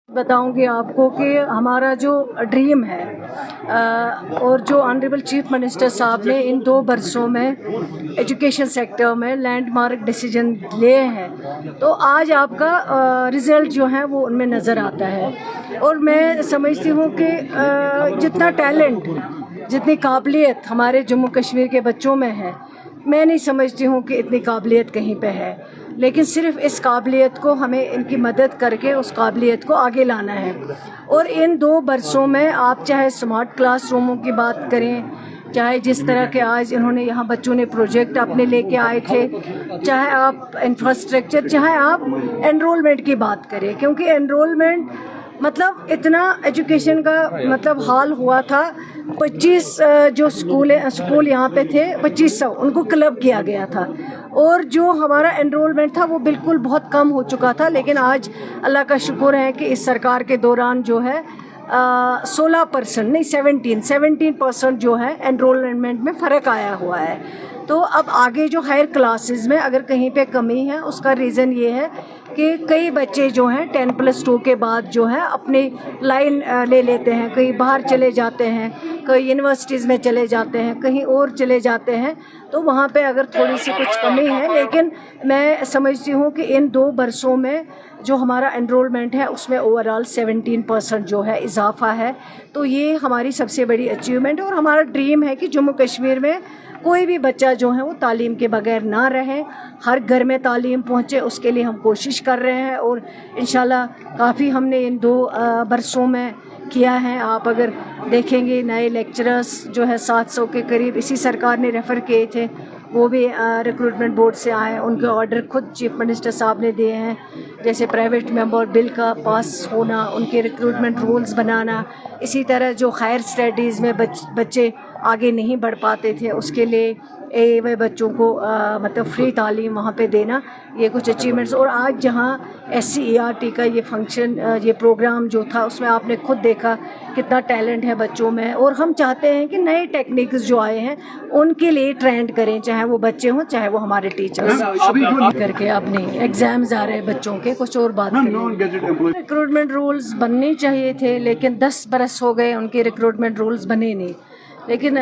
बताऊंगी आपको कि हमारा जो ड्रीम है और जो ऑनरेबल चीफ मिनिस्टर साहब ने इन 2 बरसों में एजुकेशन सेक्टर में लैंडमार्क डिसीजन लिए हैं, तो आज आपका रिज़ल्ट जो है वो उनमें नज़र आता है। और मैं समझती हूँ कि जितना टैलेंट, जितनी काबिलियत हमारे जम्मू कश्मीर के बच्चों में है, मैं नहीं समझती हूँ कि इतनी काबिलियत कहीं पे है, लेकिन सिर्फ इस काबिलियत को हमें इनकी मदद करके उस काबिलियत को आगे लाना है। और इन 2 बरसों में आप चाहे स्मार्ट क्लास रूमों की बात करें, चाहे जिस तरह के आज इन्होंने यहाँ बच्चों ने प्रोजेक्ट अपने लेके आए थे, चाहे आप इंफ्रास्ट्रक्चर, चाहे आप एनरोलमेंट की बात करें, क्योंकि एनरोलमेंट मतलब इतना एजुकेशन का मतलब हाल हुआ था। 25 जो स्कूल यहाँ पे थे 2500 उनको क्लब किया गया था, और जो हमारा एनरोलमेंट था वो बिल्कुल बहुत कम हो चुका था। लेकिन आज अल्लाह का शुक्र है कि इस सरकार के दौरान जो है 16% नहीं 17% जो है एनरोलमेंट में फ़र्क आया हुआ है। तो अब आगे जो हायर क्लासेस में अगर कहीं पे कमी है, उसका रीज़न ये है कि कई बच्चे जो हैं 10+2 के बाद जो है अपनी लाइन ले लेते हैं, कहीं बाहर चले जाते हैं, कहीं यूनिवर्सिटीज़ में चले जाते हैं, कहीं और चले जाते हैं, तो वहाँ पे अगर थोड़ी सी कुछ कमी है। लेकिन मैं समझती हूँ कि इन 2 बरसों में जो हमारा एनरोलमेंट है उसमें ओवरऑल 17% जो है इजाफा है। तो ये हमारी सबसे बड़ी अचीवमेंट है, और हमारा ड्रीम है कि जम्मू कश्मीर में कोई भी बच्चा जो है वो तालीम के बगैर ना रहे, हर घर में तालीम पहुँचे, उसके लिए हम कोशिश कर रहे हैं। और इंशाल्लाह काफ़ी हमने इन 2 बरसों में किया है। आप अगर देखेंगे नए लेक्चरर्स जो है 700 के करीब इसी सरकार ने रेफ़र किए थे, वो भी रिक्रूटमेंट बोर्ड से आए, उनके ऑर्डर खुद चीफ मिनिस्टर साहब ने दिए हैं। जैसे प्राइवेट मेंबर बिल का पास होना, उनके रिक्रूटमेंट रूल्स बनाना, इसी तरह जो हायर स्टडीज़ में बच्चे आगे नहीं बढ़ पाते थे उसके लिए वे बच्चों को मतलब फ्री तालीम वहाँ पे देना, ये कुछ अचीवमेंट्स। और आज जहाँ SCERT का ये फंक्शन, ये प्रोग्राम जो था, उसमें आपने खुद देखा कितना टैलेंट है बच्चों में। और हम चाहते हैं कि नए टेक्निक्स जो आए हैं उनके लिए ट्रेंड करें, चाहे वो बच्चे हों चाहे वो हमारे टीचर्स करके। अब नहीं एग्ज़ाम्स आ रहे हैं बच्चों के, कुछ और बात करें। रिक्रूटमेंट रूल्स बनने चाहिए थे, लेकिन 10 बरस हो गए उनके रिक्रूटमेंट रूल्स बने नहीं। लेकिन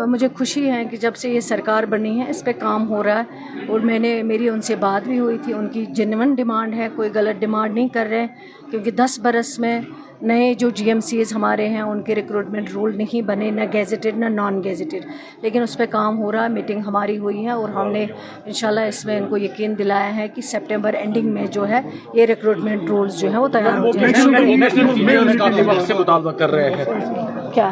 मुझे खुशी है कि जब से ये सरकार बनी है इस पे काम हो रहा है, और मेरी उनसे बात भी हुई थी। उनकी जेन्युइन डिमांड है, कोई गलत डिमांड नहीं कर रहे हैं, क्योंकि 10 बरस में नए जो GMCs हमारे हैं उनके रिक्रूटमेंट रूल नहीं बने, ना गेजेटेड ना नॉन गेजेटेड। लेकिन उस पर काम हो रहा है, मीटिंग हमारी हुई है, और हमने इंशाल्लाह इसमें इनको यकीन दिलाया है कि सितंबर एंडिंग में जो है ये रिक्रूटमेंट रूल्स जो है वो तैयार हो जाएंगे। काफ़ी वक्त से मुतालबा कर रहे हैं क्या